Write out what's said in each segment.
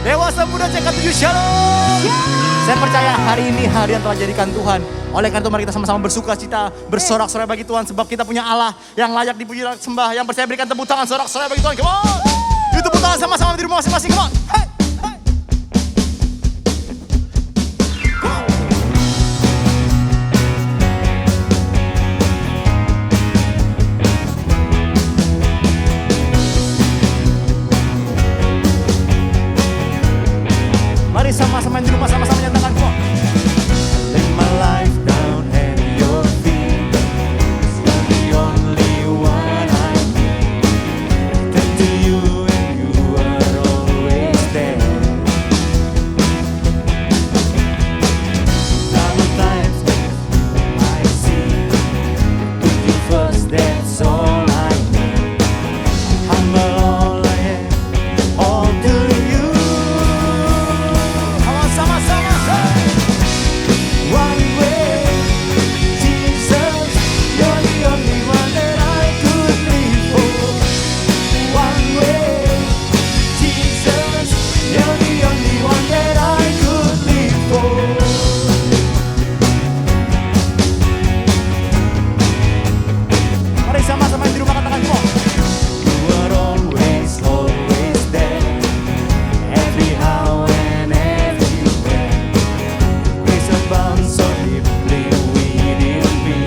Dewasa Muda CK7 Shalom. Saya percaya hari ini hari yang telah jadikan Tuhan. Oleh karena itu mari kita sama-sama bersuka cita, bersorak-sorai bagi Tuhan. Sebab kita punya Allah yang layak dipuji dan sembah. Yang percaya berikan tepuk tangan sorak-sorai bagi Tuhan. Come on. Yuk tepuk tangan sama-sama di rumah masing-masing. Come on. Hey. Mari sama-sama di rumah sama-sama nyatakan kok. Lay my life down at your feet. You're the only one I need. Turn to you and you are always there. Troubled times I see. Put you first, that's all I need. Humble all I am, all to you. Sama-sama say. One way, Jesus, you're the only one that I could live for. One way, Jesus, you're the only one that I could live for. Mari sama-sama di rumah katakan kok. You are always, always there. Every how and everywhere. Grace abounds so deeply within me.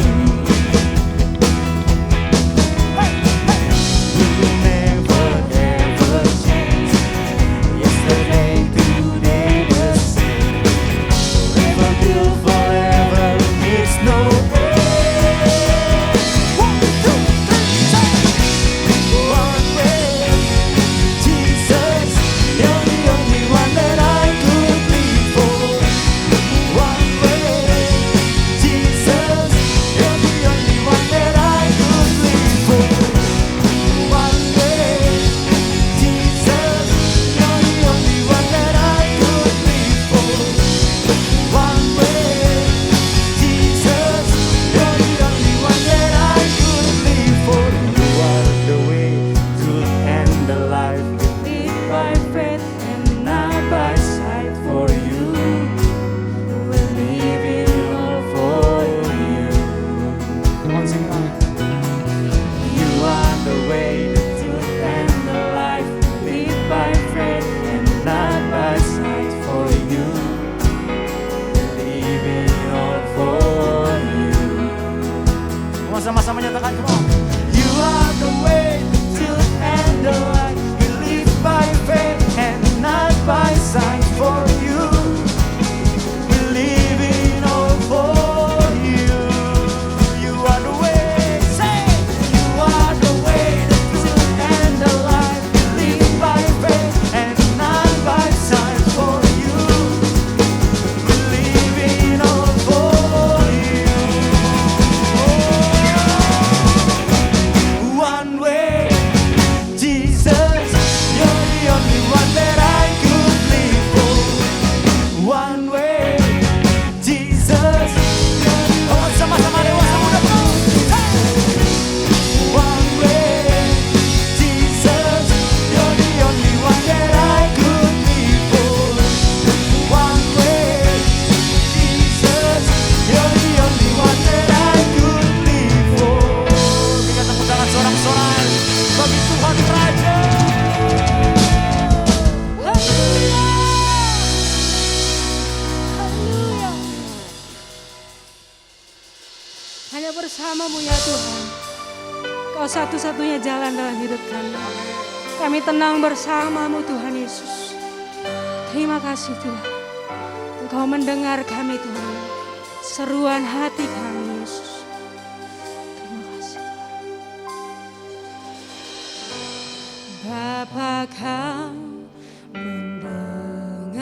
You never ever change. Yesterday, today, the same. Forever till forever needs no end. 1, 2, 3, say. One way, Jesus, you're the only one that I could live for. One way, Jesus, you're the only one that I could live for. One way, Jesus, you're the only one that I could live for. One way, Jesus, you're the only one that I could live for. You are the way, truth, and the life. Live by faith and not by sight. For you, we'll live it all for you. Come on, sing it out. You are the way, the truth, and the life. Live by faith and not by sight. For you, live it all for you. Come on, sama-sama nyatakan, come on. You are the way, the truth, and the life. We live by faith and not by sight. For you, we live it all for you. You are the way, say. You are the way, the truth, and the life. We live by faith and not by sight. For you, we live it all for you. One way, Jesus, you're the only one that I could live for. One way, Jesus, oh sama-sama dewasa muda bro. One way, Jesus, you're the only one that I could live for. One way, Jesus, you're the only one that I could live for. Berikan tepuk tangan sorak-sorai bagi Tuhan Raja. Haleluya. Hanya bersama-Mu ya Tuhan. Kau satu-satunya jalan dalam hidup kami. Kami tenang bersama-Mu Tuhan Yesus. Terima kasih Tuhan. Engkau mendengar kami Tuhan. Seruan hati kami Yesus. Terima kasih. Bapa kau mendengar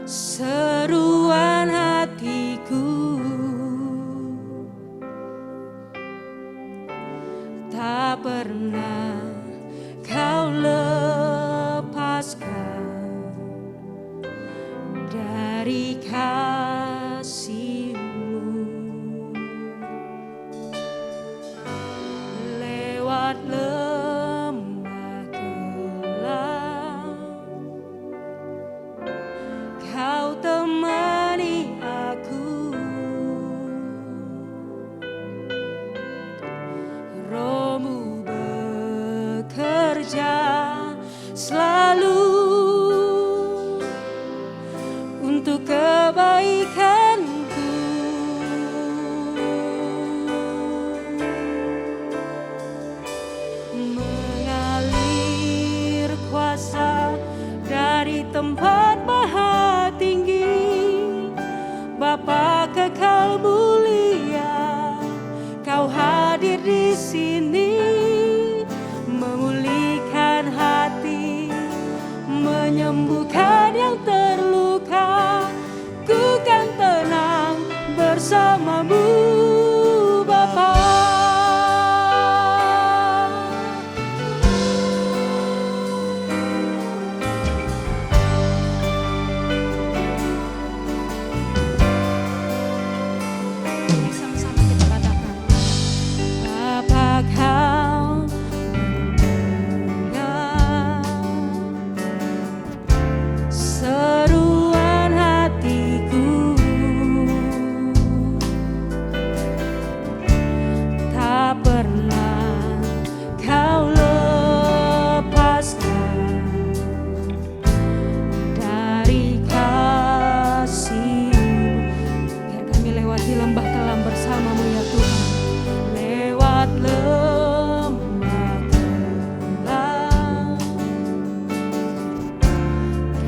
seruan hatiku, tak pernah kau lepaskan dari kasih-Mu. Lewat lembah gelap tempat maha tinggi, Bapa kekal mulia, Kau hadir di sini, memulihkan hati, menyembuhkan yang terluka. Ku kan tenang bersamamu, Bapa. Sama-sama kita katakan, Bapa Kau mendengar seruan hatiku, tak pernah Kau lepaskan dari kasih-Mu. Biar kami lewati lembah kelam bersama-Mu ya Tuhan. Lewat lembah kelam,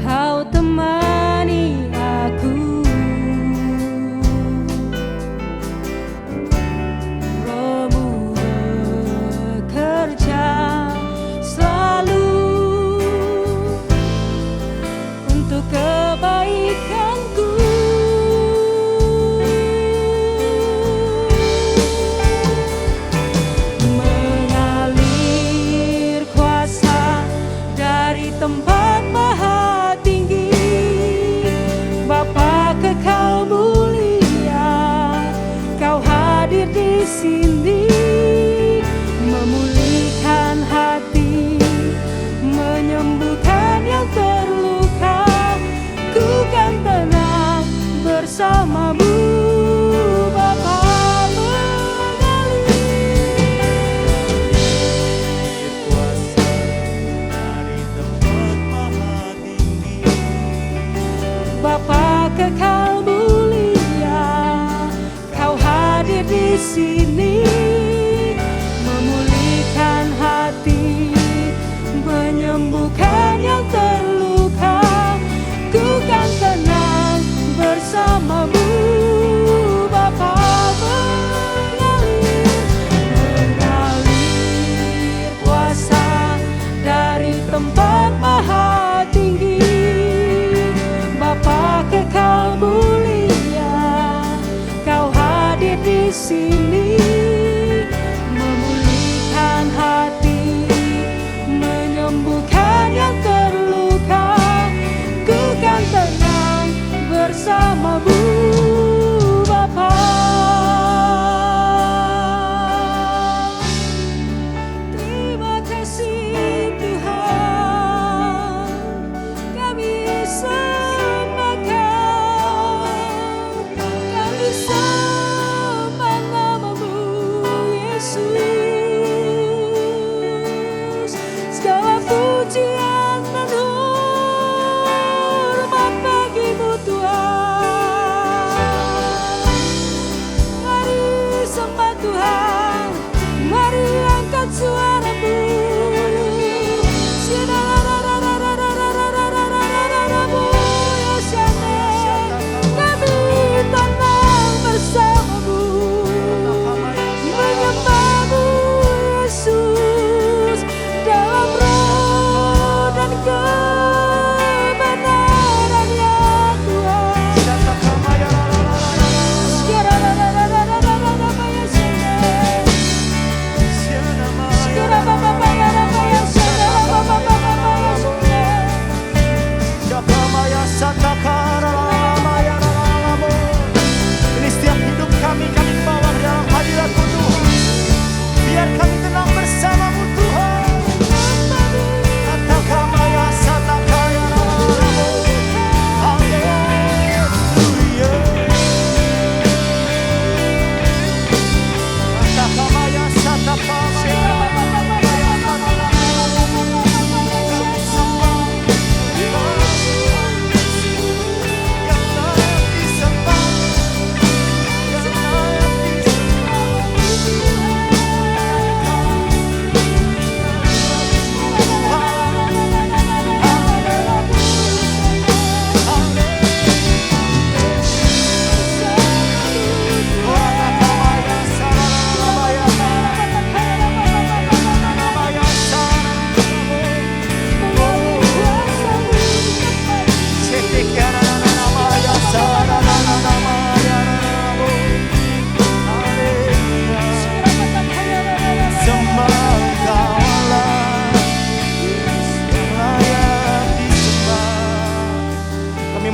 Kau temani aku. Roh-Mu bekerja selalu untuk kebaikanku. Mengalir kuasa dari tempat maha tinggi, Bapa kekal mulia, Kau hadir di sini, memulihkan hati, menyembuhkan yang terluka. Ku kan tenang bersama-Mu, Bapa. Kuasa dari tempat maha tinggi, Bapa kekal mulia, Kau hadir di sini, memulihkan hati, menyembuhkan yang terluka. Ku kan tenang bersama-Mu, Bapa. Mengalir kuasa dari tempat maha tinggi, Bapa kekal mulia, Kau hadir di sini, memulihkan hati, menyembuhkan yang terluka. Ku kan tenang bersama-Mu,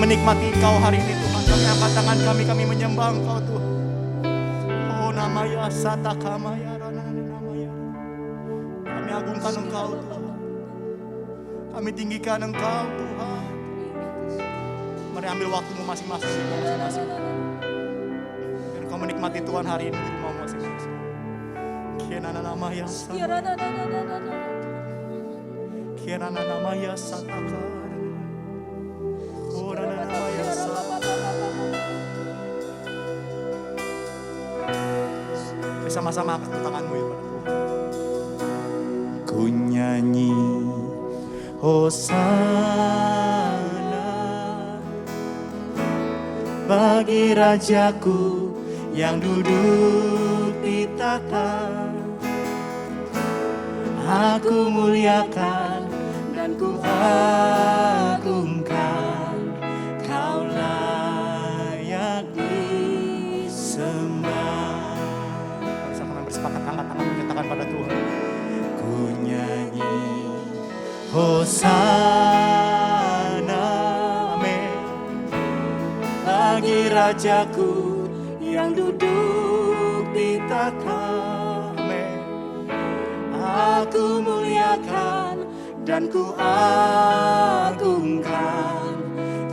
menikmati Engkau hari ini Tuhan. Kami angkat tangan kami menyembah Engkau Tuhan. Oh namaya satakamaya rananamaya. Kami agungkan Engkau Tuhan. Kami tinggikan Engkau Tuhan. Mari ambil waktumu masing-masing. Biar kau menikmati Tuhan hari ini di rumahmu masing-masing. Kianana namaya Kianana namaya sataka. Orana namaya sataka. Bersama-sama angkat tanganmu ya pada Tuhan. Ku nyanyi Hosana bagi Rajaku yang duduk di tahta. Aku muliakan dan ku agungkan, Kau layak disembah. Bersama bersepakat angkat tangan menyatakan pada Tuhan. Ku nyanyi Hosana, amin, bagi Rajaku yang duduk di tahta. Amin. Aku muliakan dan ku agungkan,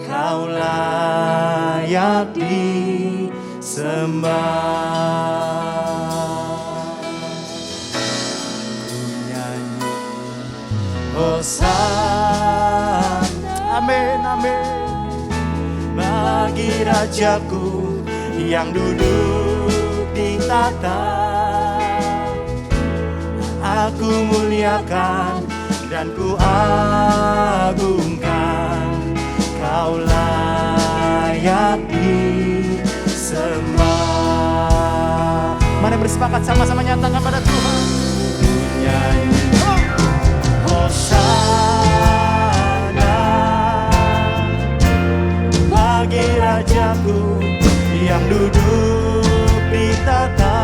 Kau layak disembah. Ku nyanyi Hosana, amin, amin, bagi Rajaku yang duduk di tahta. Aku muliakan dan ku agungkan, Kau layak disembah. Mari bersepakat sama-sama nyatakan pada Tuhan. Ku nyanyi Hosana bagi Rajaku yang duduk di tahta.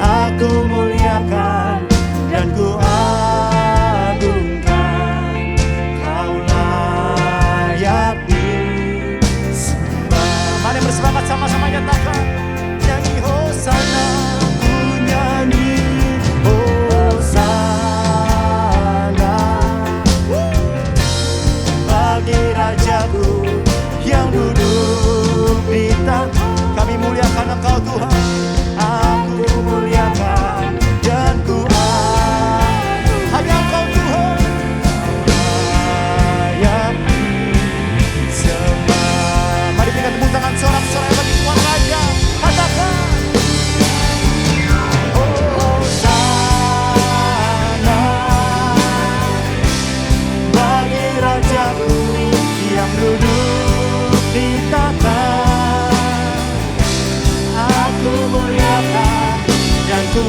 Aku muliakan dan ku agungkan, Kau layak disembah. Mari bersepakat sama-sama nyatakan. Nyanyi Hosana, ku nyanyi Hosana bagi Rajaku yang duduk di tahta. Kami muliakan Engkau Tuhan. Aku muliakan dan ku hanya Engkau Tuhan layak disembah. Mari berikan tepuk tangan sorak-sorai bagi Tuhan Raja. Katakan Hosana bagi Rajaku yang duduk di tahta. Aku muliakan dan ku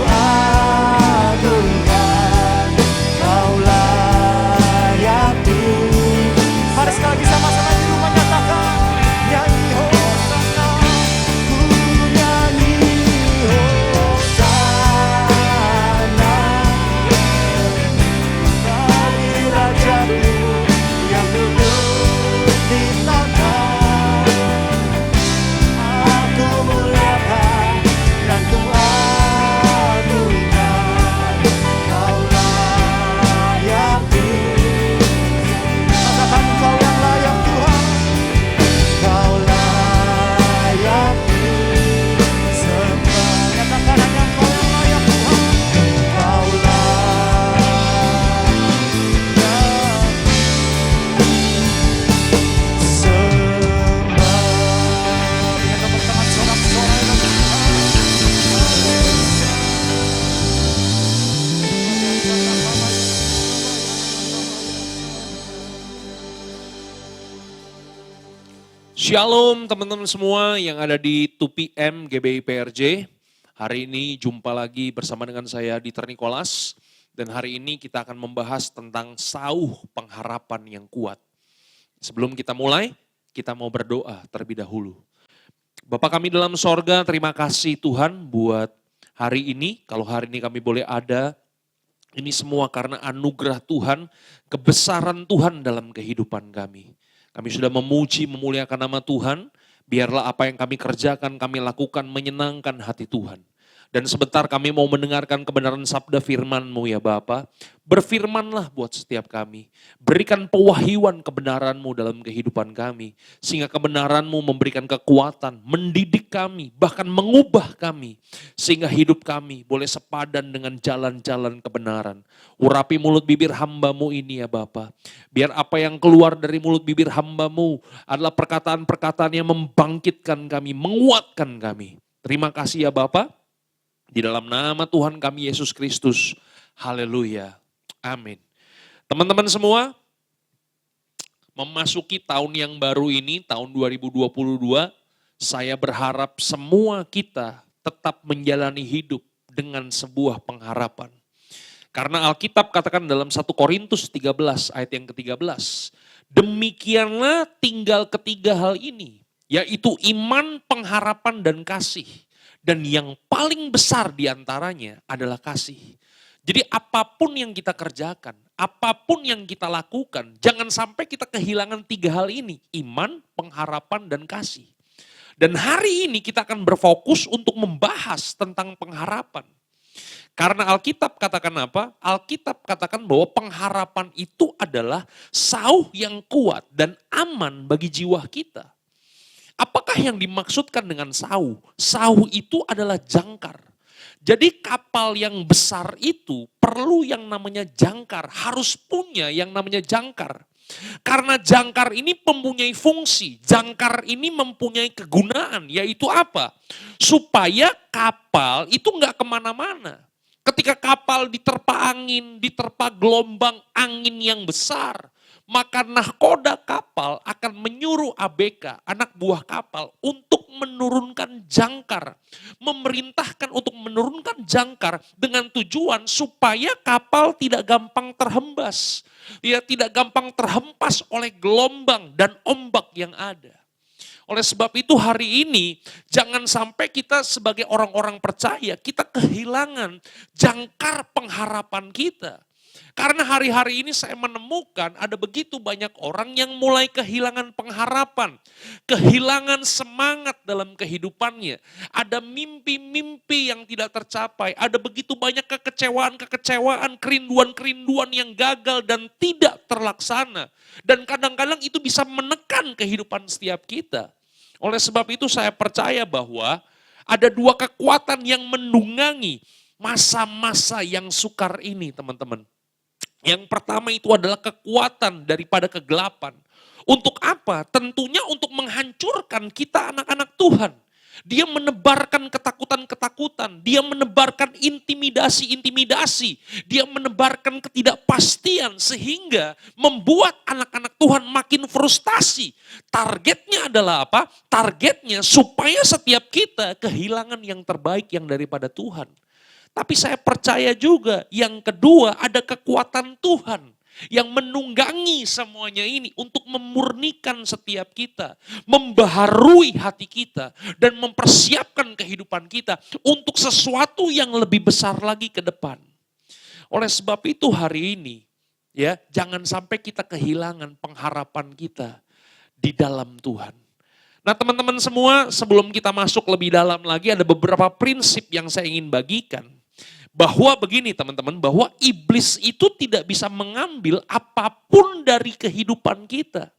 agungkan, Kau layak disembah. Mari sekali lagi sama-sama di rumah nyatakan. Nyanyi Hosana, ku nyanyi Hosana bagi Rajaku yang duduk di tahta. Aku muliakan dan ku agungkan, Kau layak disembah. Katakan Kau yang layak Tuhan, Kau layak disembah. Katakan hanya Kau yang layak Tuhan, Kau layak disembah. Berikan tepuk tangan sorak-sorai bagi Tuhan. Shalom teman-teman semua yang ada di 2PM GBI PRJ. Hari ini jumpa lagi bersama dengan saya Dieter Nicholas. Dan hari ini kita akan membahas tentang sauh pengharapan yang kuat. Sebelum kita mulai, kita mau berdoa terlebih dahulu. Bapa kami dalam sorga, terima kasih Tuhan buat hari ini. Kalau hari ini kami boleh ada, ini semua karena anugerah Tuhan, kebesaran Tuhan dalam kehidupan kami. Kami sudah memuji, memuliakan nama Tuhan. Biarlah apa yang kami kerjakan, kami lakukan menyenangkan hati Tuhan. Dan sebentar kami mau mendengarkan kebenaran sabda firman-Mu ya Bapa. Berfirmanlah buat setiap kami. Berikan pewahyuan kebenaran-Mu dalam kehidupan kami. Sehingga kebenaran-Mu memberikan kekuatan, mendidik kami, bahkan mengubah kami. Sehingga hidup kami boleh sepadan dengan jalan-jalan kebenaran. Urapi mulut bibir hamba-Mu ini ya Bapa. Biar apa yang keluar dari mulut bibir hamba-Mu adalah perkataan-perkataan yang membangkitkan kami, menguatkan kami. Terima kasih ya Bapa. Di dalam nama Tuhan kami Yesus Kristus. Haleluya. Amin. Teman-teman semua, memasuki tahun yang baru ini, tahun 2022, saya berharap semua kita tetap menjalani hidup dengan sebuah pengharapan. Karena Alkitab katakan dalam 1 Korintus 13 ayat yang ke-13, demikianlah tinggal ketiga hal ini, yaitu iman, pengharapan, dan kasih. Dan yang paling besar diantaranya adalah kasih. Jadi apapun yang kita kerjakan, apapun yang kita lakukan, jangan sampai kita kehilangan tiga hal ini. Iman, pengharapan, dan kasih. Dan hari ini kita akan berfokus untuk membahas tentang pengharapan. Karena Alkitab katakan apa? Alkitab katakan bahwa pengharapan itu adalah sauh yang kuat dan aman bagi jiwa kita. Apakah yang dimaksudkan dengan sauh? Sauh itu adalah jangkar. Jadi kapal yang besar itu perlu yang namanya jangkar, harus punya yang namanya jangkar. Karena jangkar ini mempunyai fungsi, jangkar ini mempunyai kegunaan, yaitu apa? Supaya kapal itu nggak kemana-mana. Ketika kapal diterpa angin, diterpa gelombang angin yang besar, maka nahkoda kapal akan menyuruh ABK, anak buah kapal, untuk menurunkan jangkar. Memerintahkan untuk menurunkan jangkar dengan tujuan supaya kapal tidak gampang terhembas. Ya, tidak gampang terhempas oleh gelombang dan ombak yang ada. Oleh sebab itu hari ini jangan sampai kita sebagai orang-orang percaya, kita kehilangan jangkar pengharapan kita. Karena hari-hari ini saya menemukan ada begitu banyak orang yang mulai kehilangan pengharapan. Kehilangan semangat dalam kehidupannya. Ada mimpi-mimpi yang tidak tercapai. Ada begitu banyak kekecewaan-kekecewaan, kerinduan-kerinduan yang gagal dan tidak terlaksana. Dan kadang-kadang itu bisa menekan kehidupan setiap kita. Oleh sebab itu saya percaya bahwa ada dua kekuatan yang menunggangi masa-masa yang sukar ini teman-teman. Yang pertama itu adalah kekuatan daripada kegelapan. Untuk apa? Tentunya untuk menghancurkan kita anak-anak Tuhan. Dia menebarkan ketakutan-ketakutan. Dia menebarkan intimidasi-intimidasi. Dia menebarkan ketidakpastian sehingga membuat anak-anak Tuhan makin frustasi. Targetnya adalah apa? Targetnya supaya setiap kita kehilangan yang terbaik yang daripada Tuhan. Tapi saya percaya juga yang kedua ada kekuatan Tuhan yang menunggangi semuanya ini untuk memurnikan setiap kita, membaharui hati kita dan mempersiapkan kehidupan kita untuk sesuatu yang lebih besar lagi ke depan. Oleh sebab itu hari ini ya, jangan sampai kita kehilangan pengharapan kita di dalam Tuhan. Nah teman-teman semua, sebelum kita masuk lebih dalam lagi ada beberapa prinsip yang saya ingin bagikan. Bahwa begini teman-teman, bahwa iblis itu tidak bisa mengambil apapun dari kehidupan kita.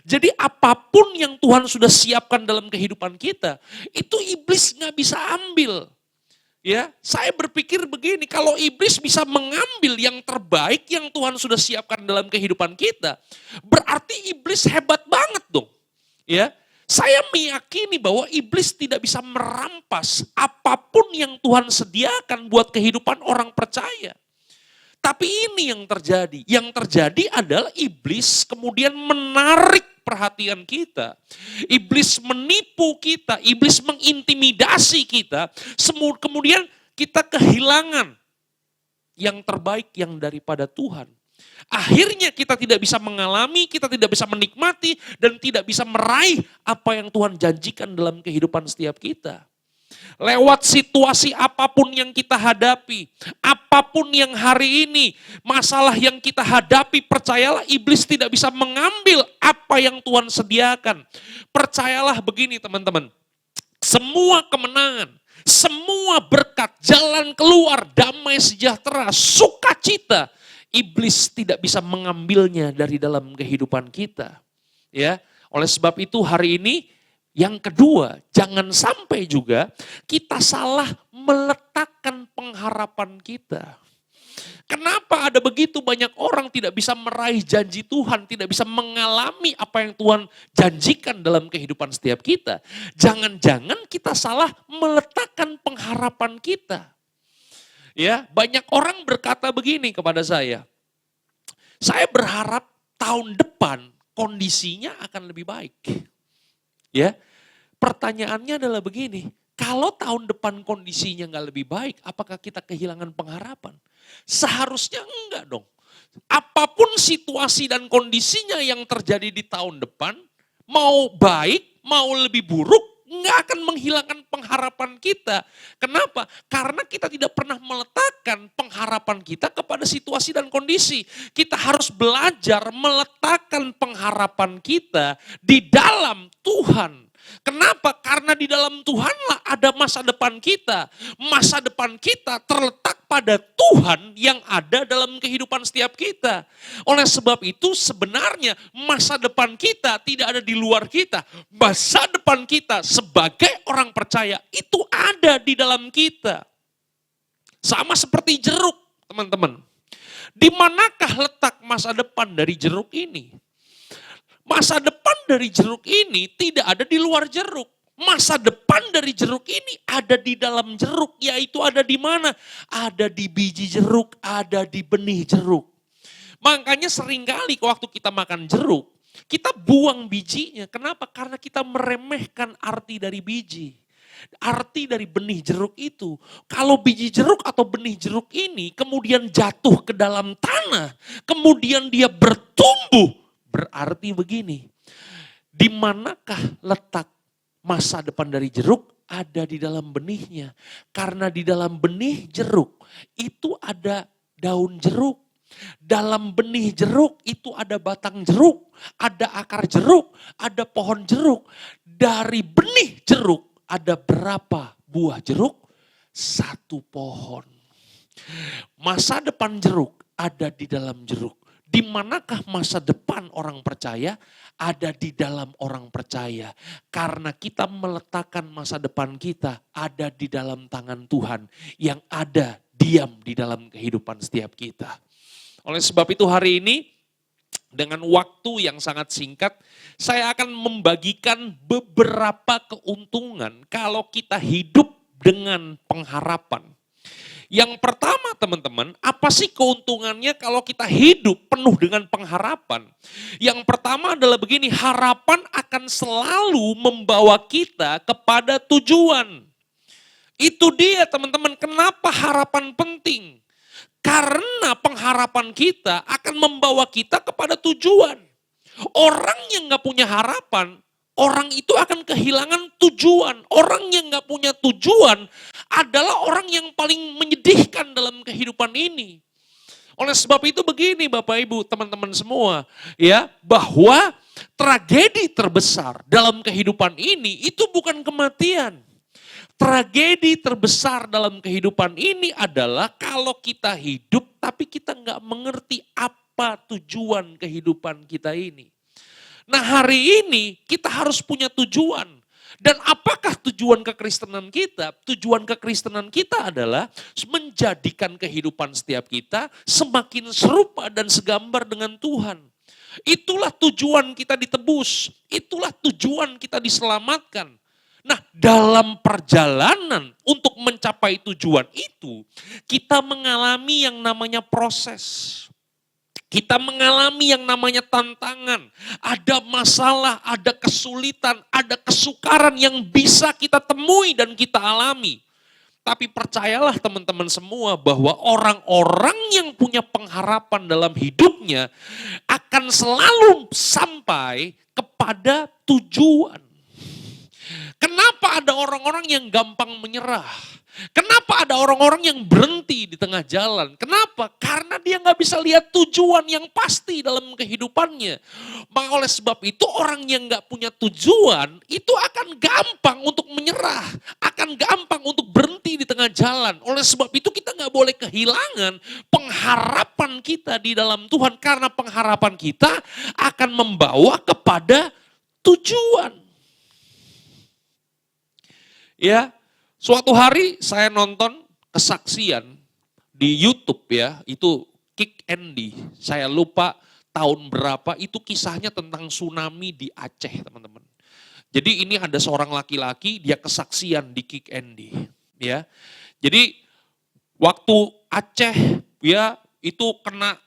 Jadi apapun yang Tuhan sudah siapkan dalam kehidupan kita, itu iblis nggak bisa ambil. Ya, saya berpikir begini, kalau iblis bisa mengambil yang terbaik yang Tuhan sudah siapkan dalam kehidupan kita, berarti iblis hebat banget dong. Ya, saya meyakini bahwa iblis tidak bisa merampas apapun yang Tuhan sediakan buat kehidupan orang percaya. Tapi ini yang terjadi. Yang terjadi adalah iblis kemudian menarik perhatian kita. Iblis menipu kita, iblis mengintimidasi kita. Kemudian kita kehilangan yang terbaik yang daripada Tuhan. Akhirnya kita tidak bisa mengalami, kita tidak bisa menikmati, dan tidak bisa meraih apa yang Tuhan janjikan dalam kehidupan setiap kita. Lewat situasi apapun yang kita hadapi, apapun yang hari ini, masalah yang kita hadapi, percayalah iblis tidak bisa mengambil apa yang Tuhan sediakan. Percayalah begini teman-teman, semua kemenangan, semua berkat, jalan keluar, damai sejahtera, sukacita, iblis tidak bisa mengambilnya dari dalam kehidupan kita. Ya, oleh sebab itu hari ini yang kedua, jangan sampai juga kita salah meletakkan pengharapan kita. Kenapa ada begitu banyak orang tidak bisa meraih janji Tuhan, tidak bisa mengalami apa yang Tuhan janjikan dalam kehidupan setiap kita? Jangan-jangan kita salah meletakkan pengharapan kita. Ya, banyak orang berkata begini kepada saya berharap tahun depan kondisinya akan lebih baik. Ya, pertanyaannya adalah begini, kalau tahun depan kondisinya nggak lebih baik, apakah kita kehilangan pengharapan? Seharusnya enggak dong. Apapun situasi dan kondisinya yang terjadi di tahun depan, mau baik, mau lebih buruk, nggak akan menghilangkan pengharapan kita. Kenapa? Karena kita tidak pernah meletakkan pengharapan kita kepada situasi dan kondisi. Kita harus belajar meletakkan pengharapan kita di dalam Tuhan. Kenapa? Karena di dalam Tuhanlah ada masa depan kita. Masa depan kita terletak pada Tuhan yang ada dalam kehidupan setiap kita. Oleh sebab itu sebenarnya masa depan kita tidak ada di luar kita. Masa depan kita sebagai orang percaya itu ada di dalam kita. Sama seperti jeruk, teman-teman. Di manakah letak masa depan dari jeruk ini? Masa depan dari jeruk ini tidak ada di luar jeruk. Masa depan dari jeruk ini ada di dalam jeruk, yaitu ada di mana? Ada di biji jeruk, ada di benih jeruk. Makanya seringkali waktu kita makan jeruk, kita buang bijinya. Kenapa? Karena kita meremehkan arti dari biji. Arti dari benih jeruk itu, kalau biji jeruk atau benih jeruk ini kemudian jatuh ke dalam tanah, kemudian dia bertumbuh, berarti begini, di manakah letak masa depan dari jeruk? Ada di dalam benihnya. Karena di dalam benih jeruk itu ada daun jeruk. Dalam benih jeruk itu ada batang jeruk, ada akar jeruk, ada pohon jeruk. Dari benih jeruk ada berapa buah jeruk? Satu pohon. Masa depan jeruk ada di dalam jeruk. Di manakah masa depan orang percaya? Ada di dalam orang percaya. Karena kita meletakkan masa depan kita ada di dalam tangan Tuhan yang ada diam di dalam kehidupan setiap kita. Oleh sebab itu hari ini dengan waktu yang sangat singkat, saya akan membagikan beberapa keuntungan kalau kita hidup dengan pengharapan. Yang pertama teman-teman, apa sih keuntungannya kalau kita hidup penuh dengan pengharapan? Yang pertama adalah begini, harapan akan selalu membawa kita kepada tujuan. Itu dia teman-teman, kenapa harapan penting? Karena pengharapan kita akan membawa kita kepada tujuan. Orang yang gak punya harapan, orang itu akan kehilangan tujuan. Orang yang gak punya tujuan adalah orang yang paling menyedihkan dalam kehidupan ini. Oleh sebab itu begini Bapak Ibu, teman-teman semua, ya, bahwa tragedi terbesar dalam kehidupan ini itu bukan kematian. Tragedi terbesar dalam kehidupan ini adalah kalau kita hidup tapi kita nggak mengerti apa tujuan kehidupan kita ini. Nah hari ini kita harus punya tujuan. Dan apakah tujuan kekristenan kita? Tujuan kekristenan kita adalah menjadikan kehidupan setiap kita semakin serupa dan segambar dengan Tuhan. Itulah tujuan kita ditebus, itulah tujuan kita diselamatkan. Nah, dalam perjalanan untuk mencapai tujuan itu, kita mengalami yang namanya proses. Kita mengalami yang namanya tantangan. Ada masalah, ada kesulitan, ada kesukaran yang bisa kita temui dan kita alami. Tapi percayalah teman-teman semua bahwa orang-orang yang punya pengharapan dalam hidupnya akan selalu sampai kepada tujuan. Kenapa ada orang-orang yang gampang menyerah? Kenapa ada orang-orang yang berhenti di tengah jalan? Kenapa? Karena dia nggak bisa lihat tujuan yang pasti dalam kehidupannya. Maka oleh sebab itu orang yang nggak punya tujuan itu akan gampang untuk menyerah. Akan gampang untuk berhenti di tengah jalan. Oleh sebab itu kita nggak boleh kehilangan pengharapan kita di dalam Tuhan. Karena pengharapan kita akan membawa kepada tujuan. Ya, suatu hari saya nonton kesaksian di YouTube ya, itu Kick Andy. Saya lupa tahun berapa, itu kisahnya tentang tsunami di Aceh teman-teman. Jadi ini ada seorang laki-laki, dia kesaksian di Kick Andy. Ya, jadi waktu Aceh ya itu kena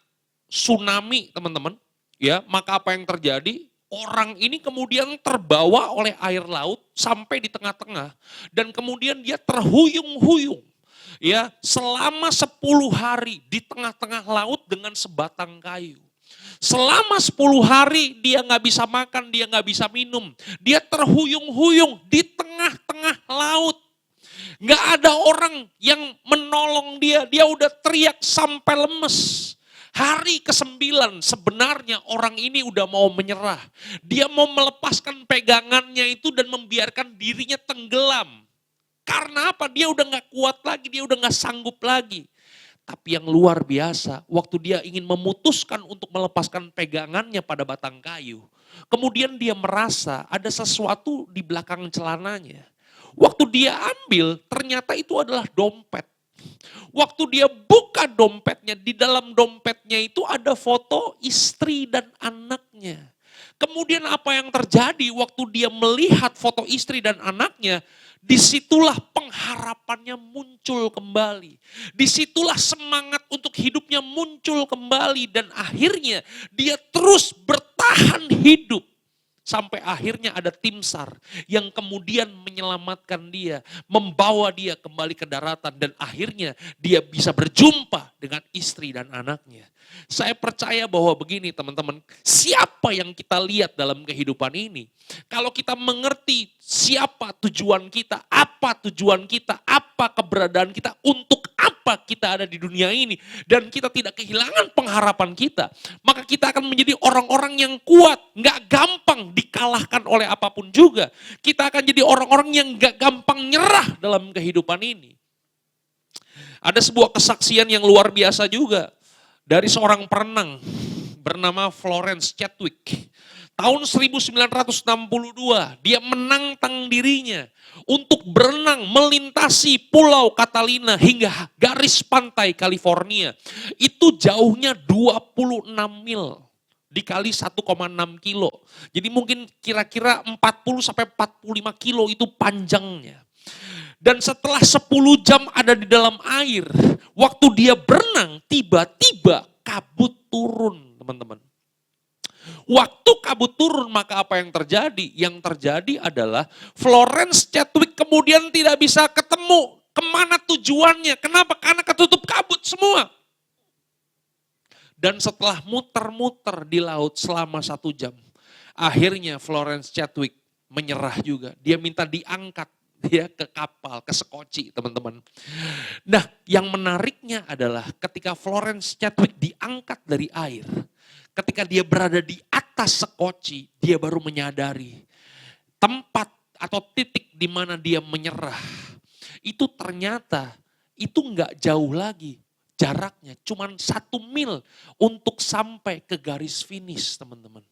tsunami teman-teman. Ya, maka apa yang terjadi? Orang ini kemudian terbawa oleh air laut sampai di tengah-tengah. Dan kemudian dia terhuyung-huyung. Ya, selama 10 hari di tengah-tengah laut dengan sebatang kayu. Selama 10 hari dia nggak bisa makan, dia nggak bisa minum. Dia terhuyung-huyung di tengah-tengah laut. Nggak ada orang yang menolong dia, dia udah teriak sampai lemes. Hari ke-9 sebenarnya orang ini udah mau menyerah. Dia mau melepaskan pegangannya itu dan membiarkan dirinya tenggelam. Karena apa? Dia udah gak kuat lagi, dia udah gak sanggup lagi. Tapi yang luar biasa, waktu dia ingin memutuskan untuk melepaskan pegangannya pada batang kayu. Kemudian dia merasa ada sesuatu di belakang celananya. Waktu dia ambil, ternyata itu adalah dompet. Waktu dia buka dompetnya, di dalam dompetnya itu ada foto istri dan anaknya. Kemudian apa yang terjadi waktu dia melihat foto istri dan anaknya, disitulah pengharapannya muncul kembali. Disitulah semangat untuk hidupnya muncul kembali dan akhirnya dia terus bertahan hidup. Sampai akhirnya ada tim SAR yang kemudian menyelamatkan dia, membawa dia kembali ke daratan dan akhirnya dia bisa berjumpa dengan istri dan anaknya. Saya percaya bahwa begini teman-teman, siapa yang kita lihat dalam kehidupan ini, kalau kita mengerti siapa tujuan kita, apa tujuan kita, apa keberadaan kita, untuk apa kita ada di dunia ini, dan kita tidak kehilangan pengharapan kita, maka kita akan menjadi orang-orang yang kuat, gak gampang dikalahkan oleh apapun juga. Kita akan jadi orang-orang yang gak gampang nyerah dalam kehidupan ini. Ada sebuah kesaksian yang luar biasa juga dari seorang perenang bernama Florence Chadwick. Tahun 1962 dia menantang dirinya untuk berenang melintasi Pulau Catalina hingga garis pantai California. Itu jauhnya 26 mil dikali 1,6 kilo. Jadi mungkin kira-kira 40 sampai 45 kilo itu panjangnya. Dan setelah 10 jam ada di dalam air, waktu dia berenang tiba-tiba kabut turun teman-teman. Waktu kabut turun maka apa yang terjadi? Yang terjadi adalah Florence Chadwick kemudian tidak bisa ketemu kemana tujuannya. Kenapa? Karena ketutup kabut semua. Dan setelah muter-muter di laut selama 1 jam, akhirnya Florence Chadwick menyerah juga. Dia minta diangkat dia ke kapal, ke sekoci teman-teman. Nah yang menariknya adalah ketika Florence Chadwick diangkat dari air, ketika dia berada di atas sekoci, dia baru menyadari tempat atau titik di mana dia menyerah. Itu ternyata itu nggak jauh lagi jaraknya, cuman 1 mil untuk sampai ke garis finish teman-teman.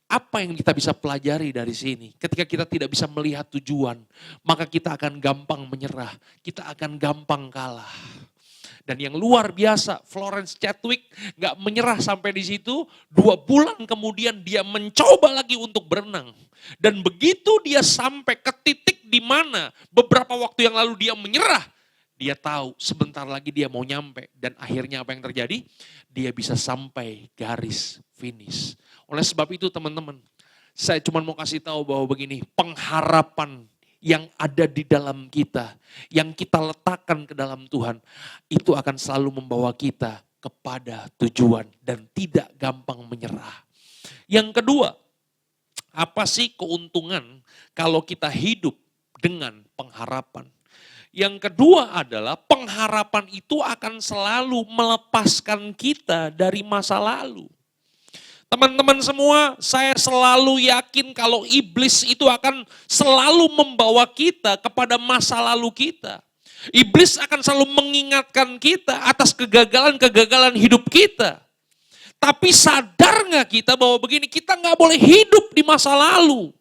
Apa yang kita bisa pelajari dari sini? Ketika kita tidak bisa melihat tujuan, maka kita akan gampang menyerah, kita akan gampang kalah. Dan yang luar biasa, Florence Chadwick gak menyerah sampai di situ. 2 bulan kemudian dia mencoba lagi untuk berenang. Dan begitu dia sampai ke titik di mana beberapa waktu yang lalu dia menyerah, dia tahu sebentar lagi dia mau nyampe. Dan akhirnya apa yang terjadi? Dia bisa sampai garis finish. Oleh sebab itu teman-teman, saya cuma mau kasih tahu bahwa begini, pengharapan yang ada di dalam kita, yang kita letakkan ke dalam Tuhan, itu akan selalu membawa kita kepada tujuan dan tidak gampang menyerah. Yang kedua, Apa sih keuntungan kalau kita hidup dengan pengharapan? Yang kedua adalah pengharapan itu akan selalu melepaskan kita dari masa lalu. Teman-teman semua, saya selalu yakin kalau iblis itu akan selalu membawa kita kepada masa lalu kita. Iblis akan selalu mengingatkan kita atas kegagalan-kegagalan hidup kita. Tapi sadar nggak kita bahwa begini, kita nggak boleh hidup di masa lalu.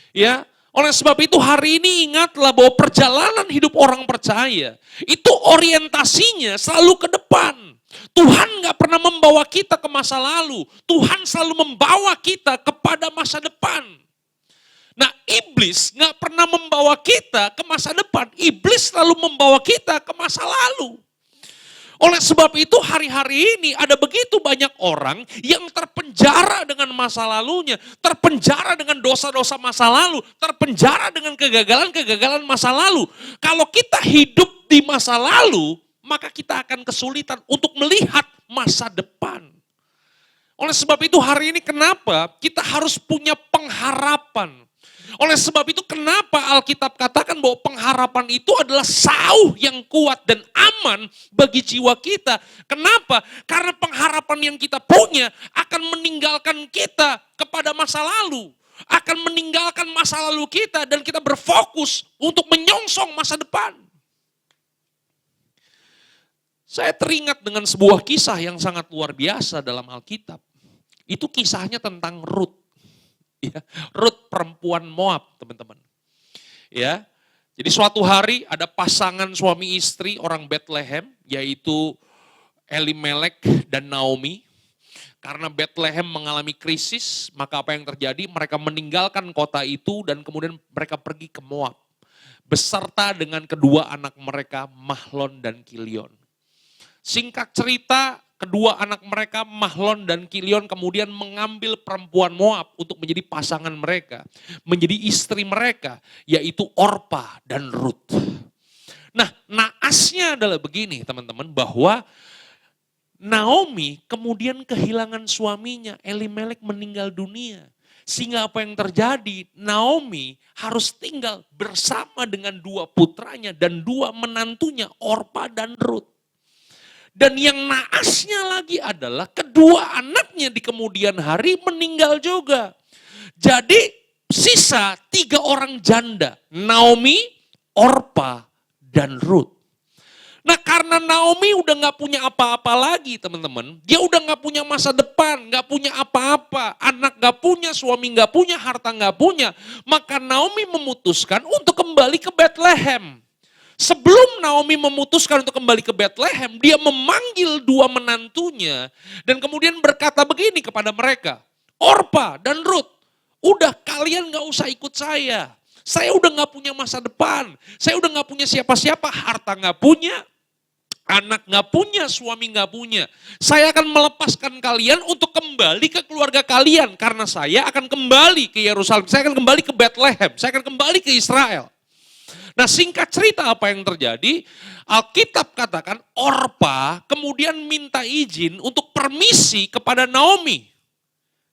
Ya, oleh sebab itu hari ini ingatlah bahwa perjalanan hidup orang percaya itu orientasinya selalu ke depan. Tuhan gak pernah membawa kita ke masa lalu. Tuhan selalu membawa kita kepada masa depan. Nah, iblis gak pernah membawa kita ke masa depan. Iblis selalu membawa kita ke masa lalu. Oleh sebab itu hari-hari ini ada begitu banyak orang yang terpenjara dengan masa lalunya. Terpenjara dengan dosa-dosa masa lalu. Terpenjara dengan kegagalan-kegagalan masa lalu. Kalau kita hidup di masa lalu, maka kita akan kesulitan untuk melihat masa depan. Oleh sebab itu hari ini kenapa kita harus punya pengharapan. Oleh sebab itu kenapa Alkitab katakan bahwa pengharapan itu adalah sauh yang kuat dan aman bagi jiwa kita. Kenapa? Karena pengharapan yang kita punya akan meninggalkan kita kepada masa lalu. Akan meninggalkan masa lalu kita dan kita berfokus untuk menyongsong masa depan. Saya teringat dengan sebuah kisah yang sangat luar biasa dalam Alkitab. Itu kisahnya tentang Rut. Ya, Rut perempuan Moab, teman-teman. Ya. Jadi suatu hari ada pasangan suami istri orang Bethlehem, yaitu Elimelek dan Naomi. Karena Bethlehem mengalami krisis, maka apa yang terjadi? Mereka meninggalkan kota itu dan kemudian mereka pergi ke Moab. Beserta dengan kedua anak mereka, Mahlon dan Kilion. Singkat cerita, kedua anak mereka, Mahlon dan Kilion, kemudian mengambil perempuan Moab untuk menjadi pasangan mereka. Menjadi istri mereka, yaitu Orpa dan Rut. Nah, naasnya adalah begini teman-teman, bahwa Naomi kemudian kehilangan suaminya, Elimelek meninggal dunia. Sehingga apa yang terjadi, Naomi harus tinggal bersama dengan dua putranya dan dua menantunya, Orpa dan Rut. Dan yang naasnya lagi adalah kedua anaknya di kemudian hari meninggal juga. Jadi sisa 3 orang janda, Naomi, Orpa, dan Rut. Nah karena Naomi udah gak punya apa-apa lagi teman-teman. Dia udah gak punya masa depan, gak punya apa-apa. Anak gak punya, suami gak punya, harta gak punya. Maka Naomi memutuskan untuk kembali ke Bethlehem. Sebelum Naomi memutuskan untuk kembali ke Bethlehem, dia memanggil 2 menantunya dan kemudian berkata begini kepada mereka, Orpa dan Rut, udah kalian gak usah ikut saya. Saya udah gak punya masa depan, saya udah gak punya siapa-siapa, harta gak punya, anak gak punya, suami gak punya. Saya akan melepaskan kalian untuk kembali ke keluarga kalian karena saya akan kembali ke Yerusalem, saya akan kembali ke Bethlehem, saya akan kembali ke Israel. Nah singkat cerita apa yang terjadi, Alkitab katakan Orpa kemudian minta izin untuk permisi kepada Naomi.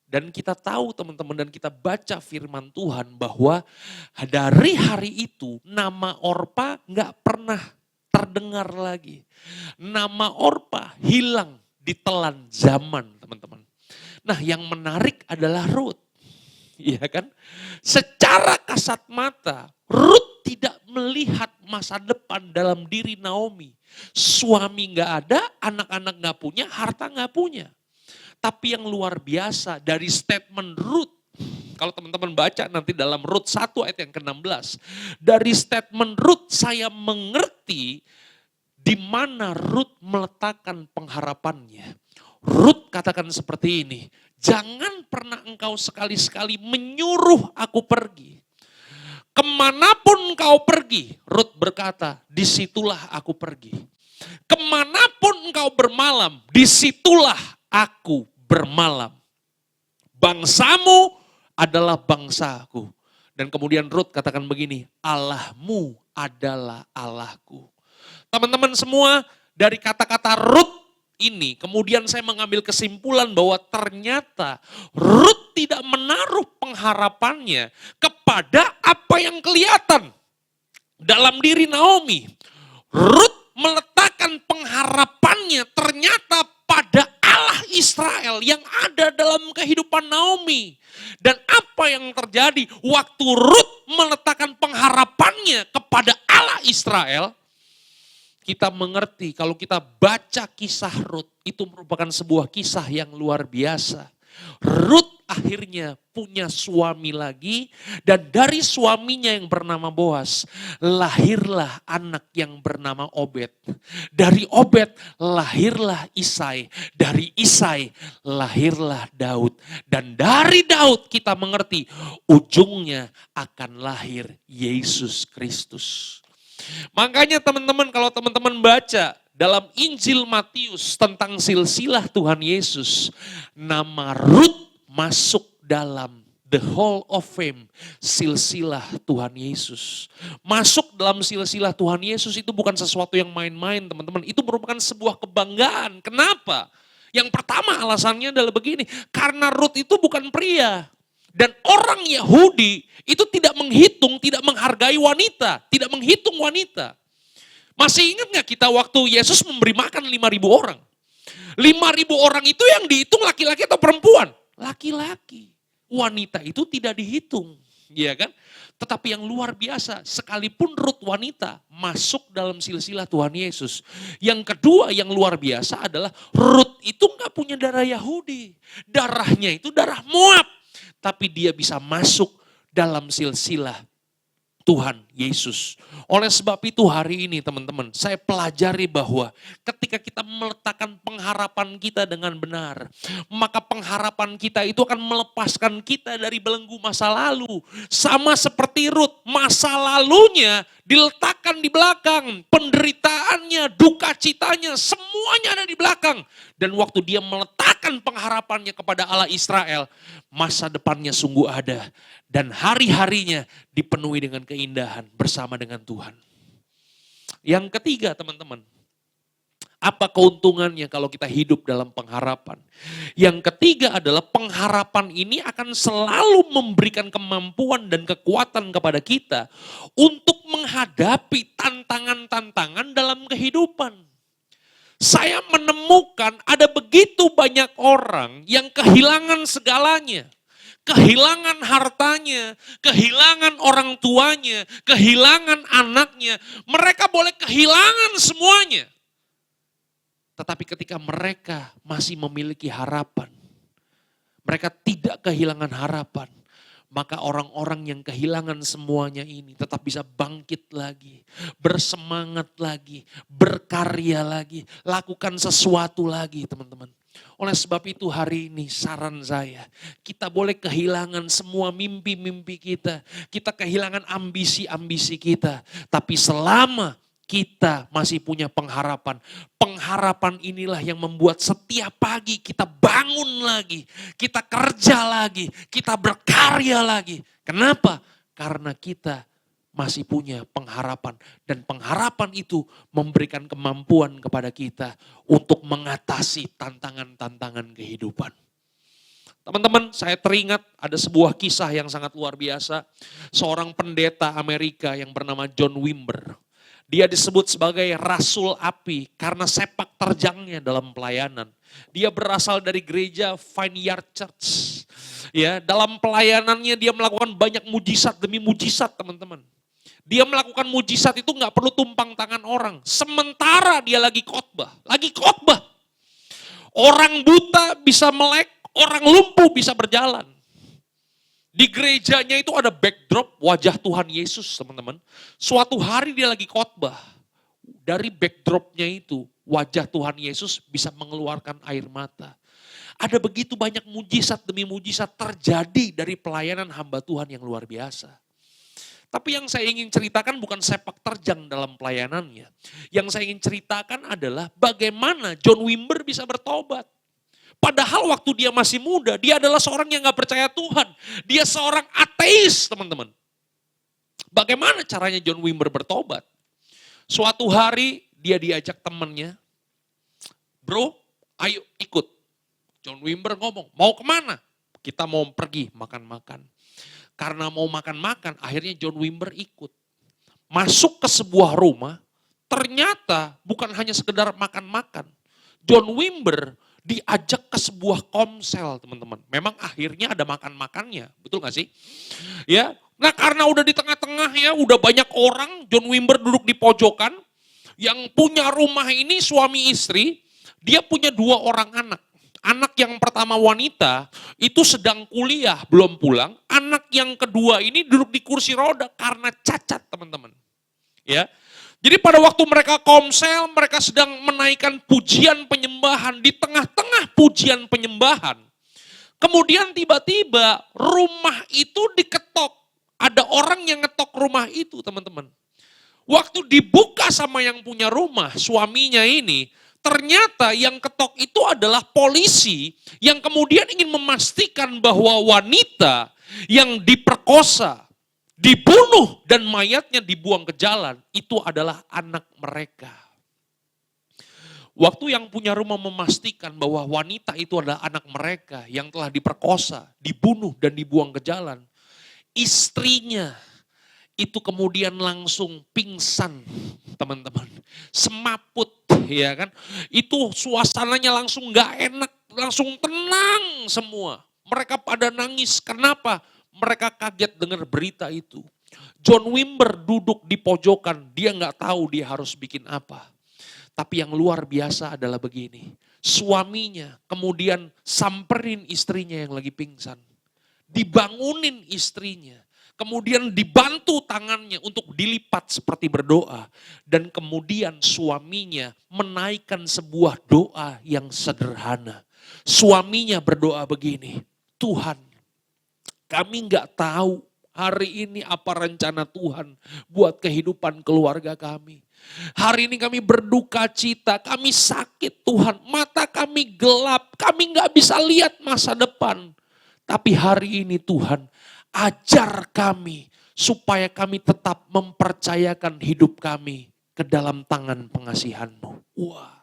Dan kita tahu teman-teman dan kita baca firman Tuhan bahwa dari hari itu nama Orpa gak pernah terdengar lagi. Nama Orpa hilang ditelan zaman teman-teman. Nah yang menarik adalah Rut. Iya kan? Secara kasat mata Rut tidak melihat masa depan dalam diri Naomi. Suami gak ada, anak-anak gak punya, harta gak punya. Tapi yang luar biasa dari statement Rut, kalau teman-teman baca nanti dalam Rut 1 ayat yang ke-16. Dari statement Rut saya mengerti di mana Rut meletakkan pengharapannya. Rut katakan seperti ini, jangan pernah engkau sekali-sekali menyuruh aku pergi. Kemanapun engkau pergi, Rut berkata, disitulah aku pergi. Kemanapun engkau bermalam, disitulah aku bermalam. Bangsamu adalah bangsaku. Dan kemudian Rut katakan begini, Allahmu adalah Allahku. Teman-teman semua, dari kata-kata Rut ini, kemudian saya mengambil kesimpulan bahwa ternyata Ruth tidak menaruh pengharapannya kepada apa yang kelihatan dalam diri Naomi. Ruth meletakkan pengharapannya ternyata pada Allah Israel yang ada dalam kehidupan Naomi. Dan apa yang terjadi waktu Ruth meletakkan pengharapannya kepada Allah Israel, kita mengerti kalau kita baca kisah Ruth itu merupakan sebuah kisah yang luar biasa. Ruth akhirnya punya suami lagi dan dari suaminya yang bernama Boas lahirlah anak yang bernama Obed. Dari Obed lahirlah Isai, dari Isai lahirlah Daud. Dan dari Daud kita mengerti ujungnya akan lahir Yesus Kristus. Makanya teman-teman kalau teman-teman baca dalam Injil Matius tentang silsilah Tuhan Yesus, nama Ruth masuk dalam the Hall of Fame, silsilah Tuhan Yesus. Masuk dalam silsilah Tuhan Yesus itu bukan sesuatu yang main-main teman-teman, itu merupakan sebuah kebanggaan. Kenapa? Yang pertama alasannya adalah begini, karena Ruth itu bukan pria. Dan orang Yahudi itu tidak menghitung, tidak menghargai wanita, tidak menghitung wanita. Masih ingat gak kita waktu Yesus memberi makan 5.000 orang? 5.000 orang itu yang dihitung laki-laki atau perempuan? Laki-laki. Wanita itu tidak dihitung, ya kan? Tetapi yang luar biasa, sekalipun Ruth wanita masuk dalam silsilah Tuhan Yesus. Yang kedua yang luar biasa adalah Ruth itu gak punya darah Yahudi. Darahnya itu darah Moab. Tapi dia bisa masuk dalam silsilah Tuhan Yesus. Oleh sebab itu hari ini teman-teman, saya pelajari bahwa ketika kita meletakkan pengharapan kita dengan benar, maka pengharapan kita itu akan melepaskan kita dari belenggu masa lalu. Sama seperti Ruth, masa lalunya diletakkan di belakang, penderitaannya, duka citanya, semuanya ada di belakang. Dan waktu dia meletakkan pengharapannya kepada Allah Israel, masa depannya sungguh ada. Dan hari-harinya dipenuhi dengan keindahan bersama dengan Tuhan. Yang ketiga teman-teman, apa keuntungannya kalau kita hidup dalam pengharapan? Yang ketiga adalah pengharapan ini akan selalu memberikan kemampuan dan kekuatan kepada kita untuk menghadapi tantangan-tantangan dalam kehidupan. Saya menemukan ada begitu banyak orang yang kehilangan segalanya. Kehilangan hartanya, kehilangan orang tuanya, kehilangan anaknya. Mereka boleh kehilangan semuanya. Tetapi ketika mereka masih memiliki harapan, mereka tidak kehilangan harapan, maka orang-orang yang kehilangan semuanya ini tetap bisa bangkit lagi, bersemangat lagi, berkarya lagi, lakukan sesuatu lagi teman-teman. Oleh sebab itu hari ini saran saya, kita boleh kehilangan semua mimpi-mimpi kita, kita kehilangan ambisi-ambisi kita, tapi selama kita masih punya pengharapan, pengharapan inilah yang membuat setiap pagi kita bangun lagi, kita kerja lagi, kita berkarya lagi. Kenapa? Karena kita masih punya pengharapan dan pengharapan itu memberikan kemampuan kepada kita untuk mengatasi tantangan-tantangan kehidupan. Teman-teman, saya teringat ada sebuah kisah yang sangat luar biasa. Seorang pendeta Amerika yang bernama John Wimber. Dia disebut sebagai Rasul Api karena sepak terjangnya dalam pelayanan. Dia berasal dari gereja Vineyard Church. Ya, dalam pelayanannya dia melakukan banyak mujizat demi mujizat, teman-teman. Dia melakukan mujizat itu nggak perlu tumpang tangan orang. Sementara dia lagi khotbah. Orang buta bisa melek, orang lumpuh bisa berjalan. Di gerejanya itu ada backdrop wajah Tuhan Yesus, teman-teman. Suatu hari dia lagi khotbah. Dari backdropnya itu wajah Tuhan Yesus bisa mengeluarkan air mata. Ada begitu banyak mujizat demi mujizat terjadi dari pelayanan hamba Tuhan yang luar biasa. Tapi yang saya ingin ceritakan bukan sepak terjang dalam pelayanannya. Yang saya ingin ceritakan adalah bagaimana John Wimber bisa bertobat. Padahal waktu dia masih muda, dia adalah seorang yang gak percaya Tuhan. Dia seorang ateis, teman-teman. Bagaimana caranya John Wimber bertobat? Suatu hari dia diajak temannya, bro, ayo ikut. John Wimber ngomong, mau kemana? Kita mau pergi makan-makan. Karena mau makan-makan, akhirnya John Wimber ikut. Masuk ke sebuah rumah, ternyata bukan hanya sekedar makan-makan. John Wimber diajak ke sebuah komsel, teman-teman. Memang akhirnya ada makan-makannya, betul gak sih? Ya, nah karena udah di tengah-tengah ya, udah banyak orang, John Wimber duduk di pojokan. Yang punya rumah ini suami istri, dia punya 2 orang anak. Anak yang pertama wanita itu sedang kuliah, belum pulang. Anak yang kedua ini duduk di kursi roda karena cacat, teman-teman. Ya. Jadi pada waktu mereka komsel, mereka sedang menaikkan pujian penyembahan. Di tengah-tengah pujian penyembahan, kemudian tiba-tiba rumah itu diketok. Ada orang yang ngetok rumah itu, teman-teman. Waktu dibuka sama yang punya rumah, suaminya ini, ternyata yang ketok itu adalah polisi yang kemudian ingin memastikan bahwa wanita yang diperkosa, dibunuh dan mayatnya dibuang ke jalan, itu adalah anak mereka. Waktu yang punya rumah memastikan bahwa wanita itu adalah anak mereka yang telah diperkosa, dibunuh dan dibuang ke jalan, istrinya itu kemudian langsung pingsan, teman-teman. Semaput, ya kan. Itu suasananya langsung gak enak, langsung tenang semua. Mereka pada nangis, kenapa? Mereka kaget dengar berita itu. John Wimber duduk di pojokan, dia gak tahu dia harus bikin apa. Tapi yang luar biasa adalah begini, suaminya kemudian samperin istrinya yang lagi pingsan. Dibangunin istrinya, kemudian dibantu tangannya untuk dilipat seperti berdoa. Dan kemudian suaminya menaikkan sebuah doa yang sederhana. Suaminya berdoa begini, Tuhan, kami gak tahu hari ini apa rencana Tuhan buat kehidupan keluarga kami. Hari ini kami berduka cita, kami sakit Tuhan, mata kami gelap, kami gak bisa lihat masa depan. Tapi hari ini Tuhan, ajar kami supaya kami tetap mempercayakan hidup kami ke dalam tangan pengasihan-Mu. Wah,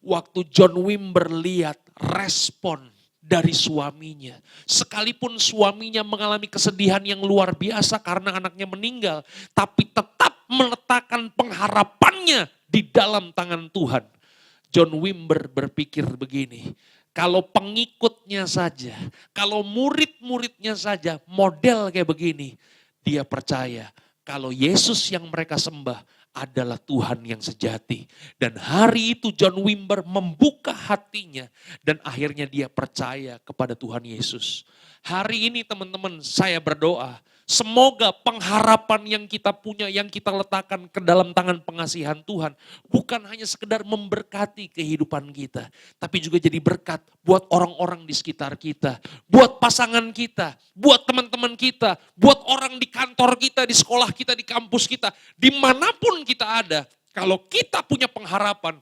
waktu John Wimber lihat respon dari suaminya. Sekalipun suaminya mengalami kesedihan yang luar biasa karena anaknya meninggal, tapi tetap meletakkan pengharapannya di dalam tangan Tuhan. John Wimber berpikir begini, kalau pengikutnya saja, kalau murid-muridnya saja model kayak begini, dia percaya kalau Yesus yang mereka sembah adalah Tuhan yang sejati. Dan hari itu John Wimber membuka hatinya dan akhirnya dia percaya kepada Tuhan Yesus. Hari ini teman-teman saya berdoa, semoga pengharapan yang kita punya, yang kita letakkan ke dalam tangan pengasihan Tuhan, bukan hanya sekedar memberkati kehidupan kita, tapi juga jadi berkat buat orang-orang di sekitar kita, buat pasangan kita, buat teman-teman kita, buat orang di kantor kita, di sekolah kita, di kampus kita, dimanapun kita ada. Kalau kita punya pengharapan,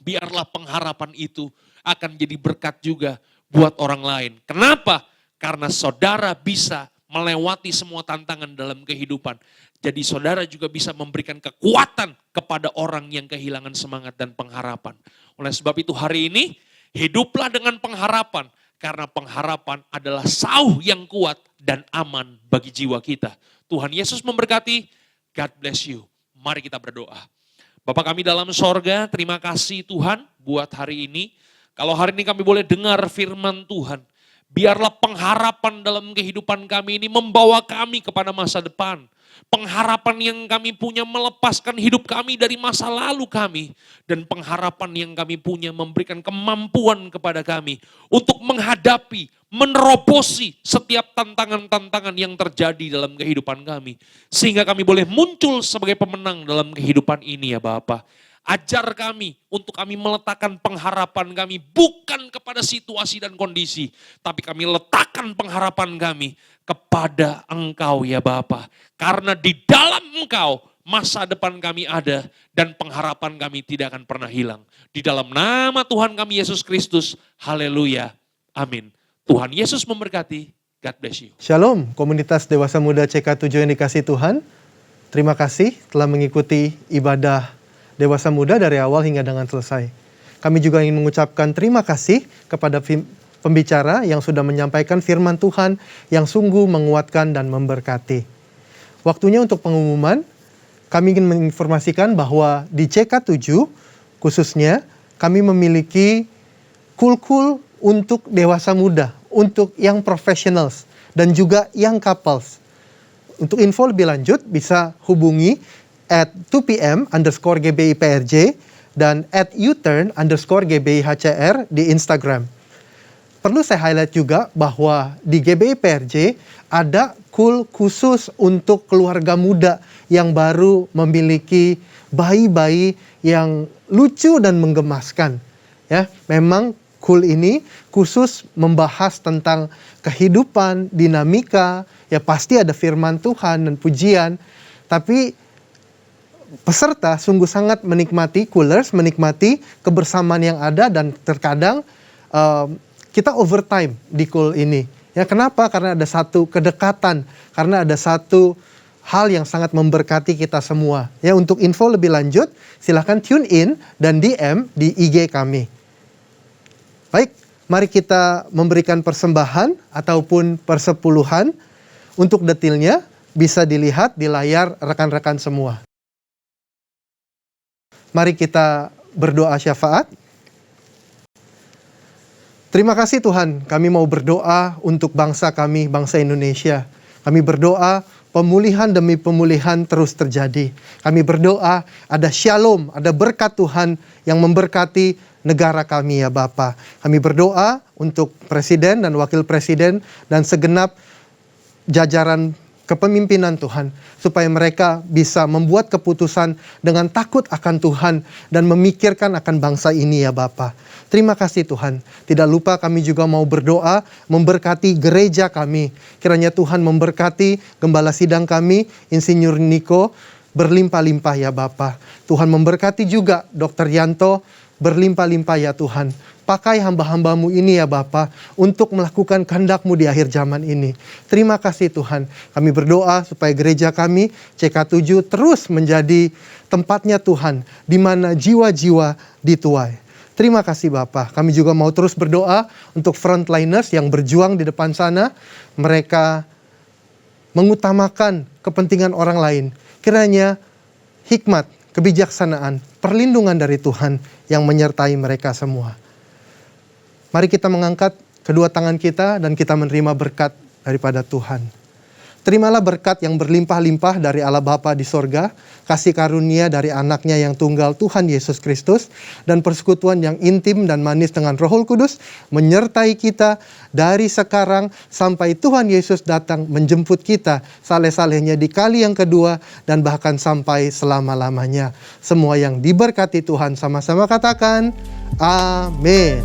biarlah pengharapan itu akan jadi berkat juga buat orang lain. Kenapa? Karena saudara bisa melewati semua tantangan dalam kehidupan. Jadi saudara juga bisa memberikan kekuatan kepada orang yang kehilangan semangat dan pengharapan. Oleh sebab itu hari ini, hiduplah dengan pengharapan. Karena pengharapan adalah sauh yang kuat dan aman bagi jiwa kita. Tuhan Yesus memberkati. God bless you. Mari kita berdoa. Bapa kami dalam sorga, terima kasih Tuhan buat hari ini. Kalau hari ini kami boleh dengar firman Tuhan, biarlah pengharapan dalam kehidupan kami ini membawa kami kepada masa depan. Pengharapan yang kami punya melepaskan hidup kami dari masa lalu kami. Dan pengharapan yang kami punya memberikan kemampuan kepada kami untuk menghadapi, menerobosi setiap tantangan-tantangan yang terjadi dalam kehidupan kami. Sehingga kami boleh muncul sebagai pemenang dalam kehidupan ini ya Bapa. Ajar kami untuk kami meletakkan pengharapan kami bukan kepada situasi dan kondisi. Tapi kami letakkan pengharapan kami kepada Engkau ya Bapa. Karena di dalam Engkau masa depan kami ada dan pengharapan kami tidak akan pernah hilang. Di dalam nama Tuhan kami Yesus Kristus. Haleluya. Amin. Tuhan Yesus memberkati. God bless you. Shalom, komunitas Dewasa Muda CK7 yang dikasih Tuhan. Terima kasih telah mengikuti ibadah Dewasa Muda dari awal hingga dengan selesai. Kami juga ingin mengucapkan terima kasih kepada pembicara yang sudah menyampaikan firman Tuhan yang sungguh menguatkan dan memberkati. Waktunya untuk pengumuman. Kami ingin menginformasikan bahwa di CK7 khususnya kami memiliki kul-kul untuk dewasa muda, untuk yang professionals dan juga yang couples. Untuk info lebih lanjut bisa hubungi at 2pm_GBIPRJ dan at @uturn_GBIHCR di Instagram. Perlu saya highlight juga bahwa di GBI PRJ ada kul khusus untuk keluarga muda yang baru memiliki bayi-bayi yang lucu dan menggemaskan. Ya, memang kul ini khusus membahas tentang kehidupan, dinamika, ya pasti ada firman Tuhan dan pujian, tapi peserta sungguh sangat menikmati coolers, menikmati kebersamaan yang ada dan terkadang kita overtime di cool ini. Ya, kenapa? Karena ada satu kedekatan, karena ada satu hal yang sangat memberkati kita semua. Ya, untuk info lebih lanjut, silahkan tune in dan DM di IG kami. Baik, mari kita memberikan persembahan ataupun persepuluhan. Untuk detailnya bisa dilihat di layar rekan-rekan semua. Mari kita berdoa syafaat. Terima kasih Tuhan, kami mau berdoa untuk bangsa kami, bangsa Indonesia. Kami berdoa pemulihan demi pemulihan terus terjadi. Kami berdoa ada shalom, ada berkat Tuhan yang memberkati negara kami ya Bapa. Kami berdoa untuk Presiden dan Wakil Presiden dan segenap jajaran kepemimpinan Tuhan, supaya mereka bisa membuat keputusan dengan takut akan Tuhan dan memikirkan akan bangsa ini ya Bapa. Terima kasih Tuhan. Tidak lupa kami juga mau berdoa memberkati gereja kami. Kiranya Tuhan memberkati gembala sidang kami, Insinyur Niko, berlimpah-limpah ya Bapa. Tuhan memberkati juga Dr. Yanto, berlimpah-limpah ya Tuhan. Pakai hamba-hambamu ini ya Bapa untuk melakukan kehendak-Mu di akhir zaman ini. Terima kasih Tuhan. Kami berdoa supaya gereja kami CK7 terus menjadi tempatnya Tuhan di mana jiwa-jiwa dituai. Terima kasih Bapa. Kami juga mau terus berdoa untuk frontliners yang berjuang di depan sana. Mereka mengutamakan kepentingan orang lain. Kiranya hikmat, kebijaksanaan, perlindungan dari Tuhan yang menyertai mereka semua. Mari kita mengangkat kedua tangan kita dan kita menerima berkat daripada Tuhan. Terimalah berkat yang berlimpah-limpah dari Allah Bapa di sorga, kasih karunia dari anaknya yang tunggal Tuhan Yesus Kristus, dan persekutuan yang intim dan manis dengan Roh Kudus menyertai kita dari sekarang sampai Tuhan Yesus datang menjemput kita saleh-salehnya di kali yang kedua dan bahkan sampai selama-lamanya. Semua yang diberkati Tuhan sama-sama katakan, amin.